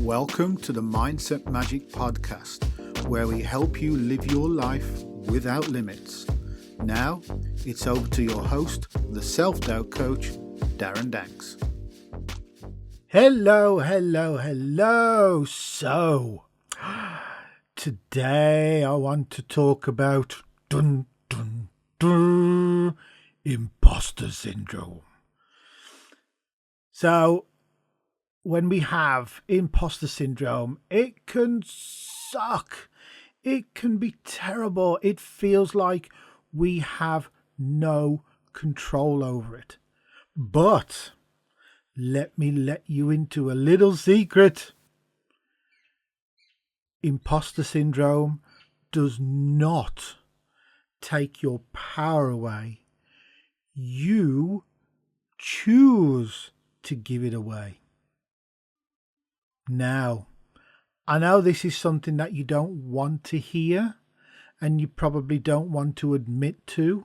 Welcome to the Mindset Magic Podcast, where we help you live your life without limits. Now, it's over to your host, the self-doubt coach, Darren Danks. Hello. So, today I want to talk about imposter syndrome. So, when we have imposter syndrome, it can suck. It can be terrible. It feels like we have no control over it. But let me let you into a little secret. Imposter syndrome does not take your power away. You choose to give it away. Now, I know this is something that you don't want to hear and you probably don't want to admit to,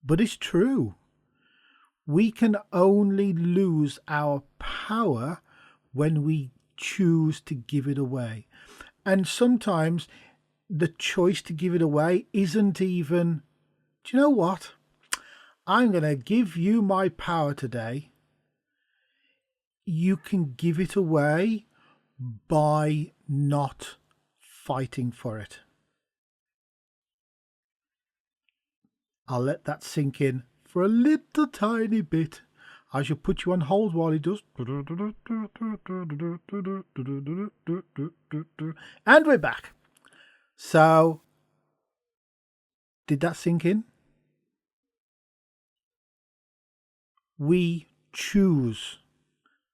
but it's true. We can only lose our power when we choose to give it away. And sometimes the choice to give it away isn't even, do you know what? I'm going to give you my power today. You can give it away by not fighting for it. I'll let that sink in for a little tiny bit. I shall put you on hold while he does. And we're back. So, did that sink in? We choose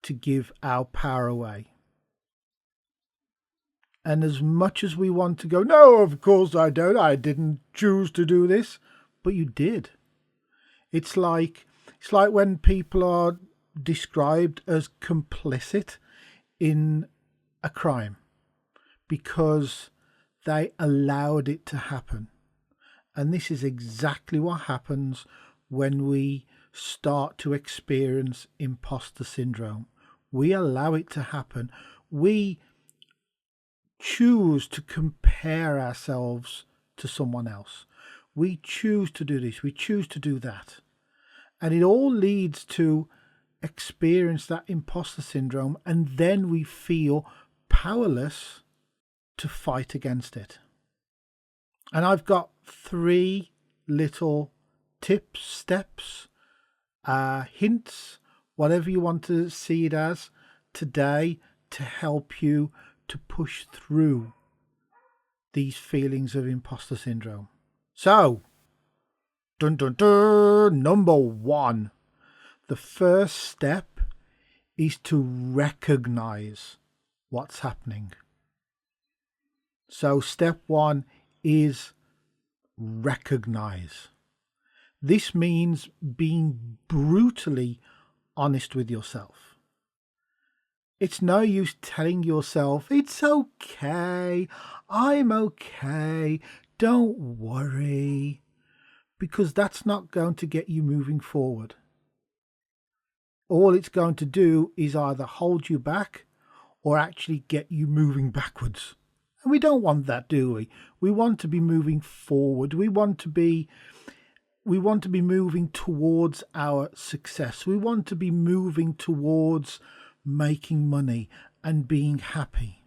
to give our power away. And as much as we want to go, no, of course I don't. I didn't choose to do this. But you did. It's like when people are described as complicit in a crime because they allowed it to happen. And this is exactly what happens when we start to experience imposter syndrome. We allow it to happen. We choose to compare ourselves to someone else. We choose to do this. We choose to do that. And it all leads to experience that imposter syndrome. And then we feel powerless to fight against it. And I've got 3 little tips, steps, hints, whatever you want to see it as, today to help you to push through these feelings of imposter syndrome. So, number 1, the first step is to recognize what's happening. So step 1 is recognize. This means being brutally honest with yourself. It's no use telling yourself, it's okay, I'm okay, don't worry, because that's not going to get you moving forward. All it's going to do is either hold you back or actually get you moving backwards. And we don't want that, do we? We want to be moving forward. We want to be moving towards our success. We want to be moving towards making money and being happy.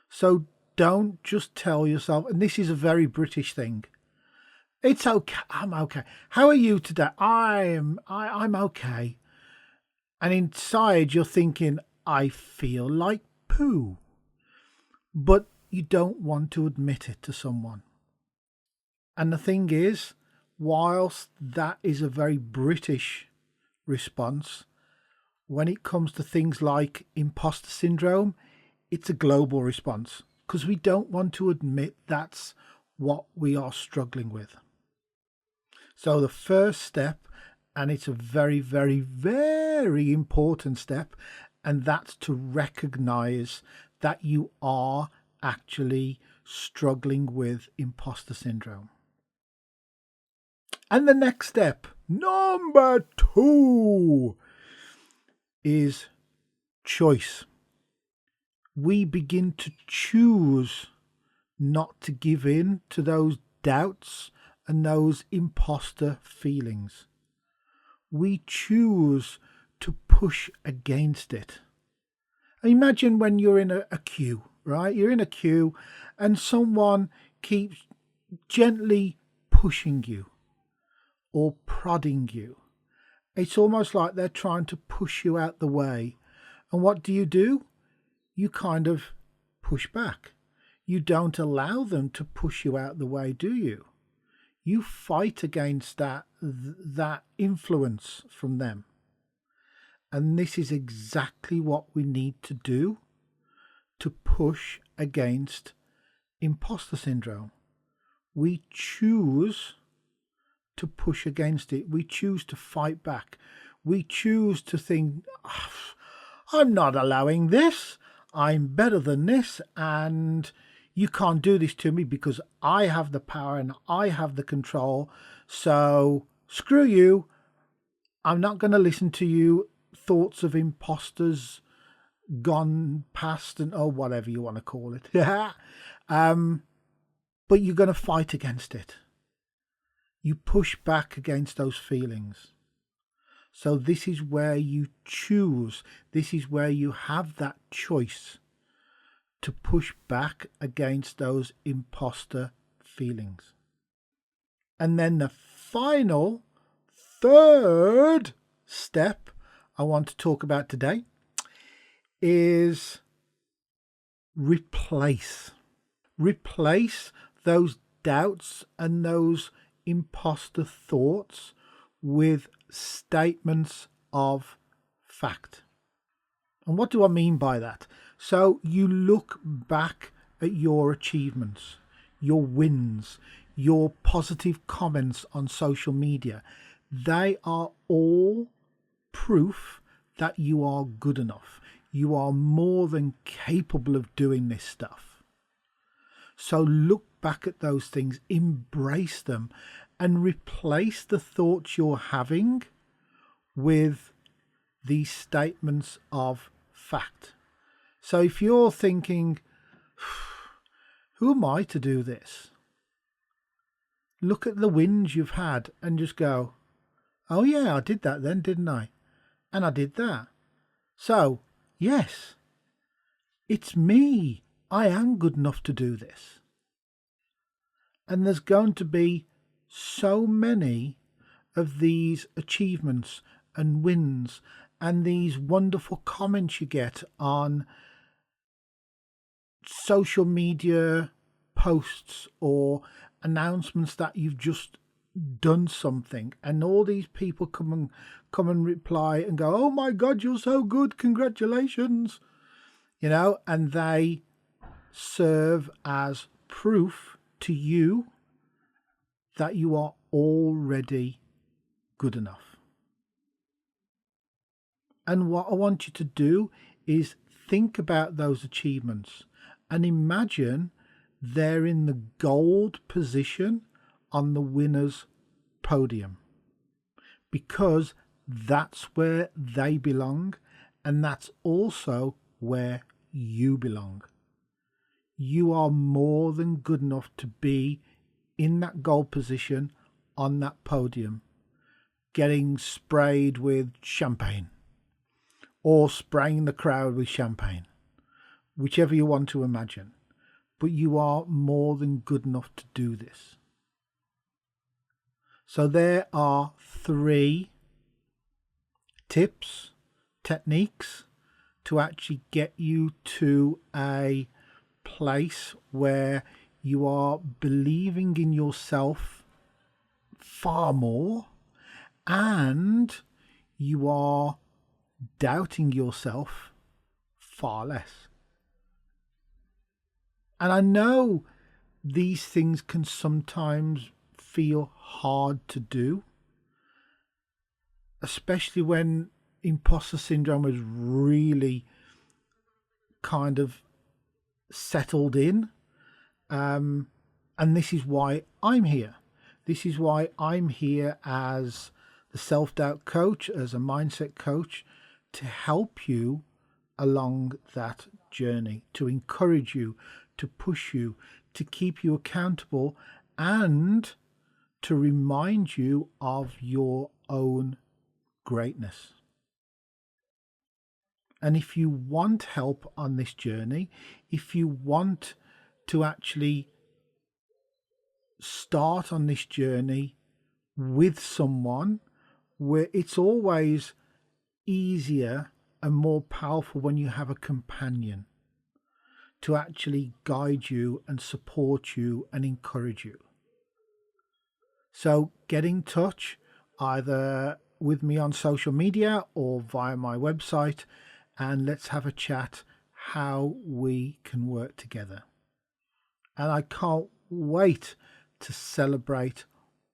So don't just tell yourself, and this is a very British thing, it's okay, I'm okay. How are you today? I'm okay. And inside you're thinking, I feel like poo. But you don't want to admit it to someone. And the thing is, whilst that is a very British response, when it comes to things like imposter syndrome, it's a global response because we don't want to admit that's what we are struggling with. So the first step, and it's a very, very, very important step, and that's to recognize that you are actually struggling with imposter syndrome. And the next step, number 2, is choice. we begin to choose not to give in to those doubts and those imposter feelings. We choose to push against it. Imagine when you're in a queue, right? You're in a queue and someone keeps gently pushing you or prodding you. It's almost like they're trying to push you out the way. And what do? You kind of push back. You don't allow them to push you out the way, do you? You fight against that influence from them. And this is exactly what we need to do to push against imposter syndrome. We choose to push against it. We choose to fight back. We choose to think, I'm not allowing this. I'm better than this. And you can't do this to me because I have the power and I have the control. So screw you. I'm not going to listen to you. Thoughts of imposters gone past and whatever you want to call it. But you're going to fight against it. You push back against those feelings. So this is where you choose. This is where you have that choice to push back against those imposter feelings. And then the final, third step I want to talk about today is replace. Replace those doubts and those imposter thoughts with statements of fact. And what do I mean by that? So you look back at your achievements, your wins, your positive comments on social media. They are all proof that you are good enough. You are more than capable of doing this stuff. So look back at those things, embrace them, and replace the thoughts you're having with these statements of fact. So if you're thinking, who am I to do this? Look at the wins you've had and just go, oh yeah, I did that then, didn't I? And I did that. So, yes, it's me. I am good enough to do this. And there's going to be so many of these achievements and wins and these wonderful comments you get on social media posts or announcements that you've just done something, and all these people come and reply and go, oh my God, you're so good, congratulations, and they serve as proof to you that you are already good enough. And what I want you to do is think about those achievements and imagine they're in the gold position on the winner's podium, because that's where they belong, and that's also where you belong. You are more than good enough to be in that gold position on that podium, getting sprayed with champagne or spraying the crowd with champagne, whichever you want to imagine. But you are more than good enough to do this. So there are 3 tips, techniques to actually get you to a place where you are believing in yourself far more and you are doubting yourself far less. And I know these things can sometimes feel hard to do, especially when imposter syndrome is really kind of settled in. And this is why I'm here. This is why I'm here as the self-doubt coach, as a mindset coach, to help you along that journey, to encourage you, to push you, to keep you accountable, and to remind you of your own greatness. And if you want help on this journey, if you want to actually start on this journey with someone, where it's always easier and more powerful when you have a companion to actually guide you and support you and encourage you. So get in touch either with me on social media or via my website, and let's have a chat how we can work together. And I can't wait to celebrate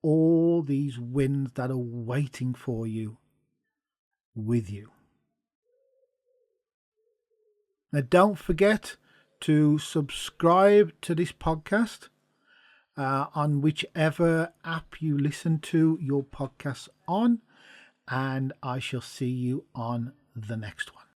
all these wins that are waiting for you with you. Now, don't forget to subscribe to this podcast on whichever app you listen to your podcasts on, and I shall see you on the next one.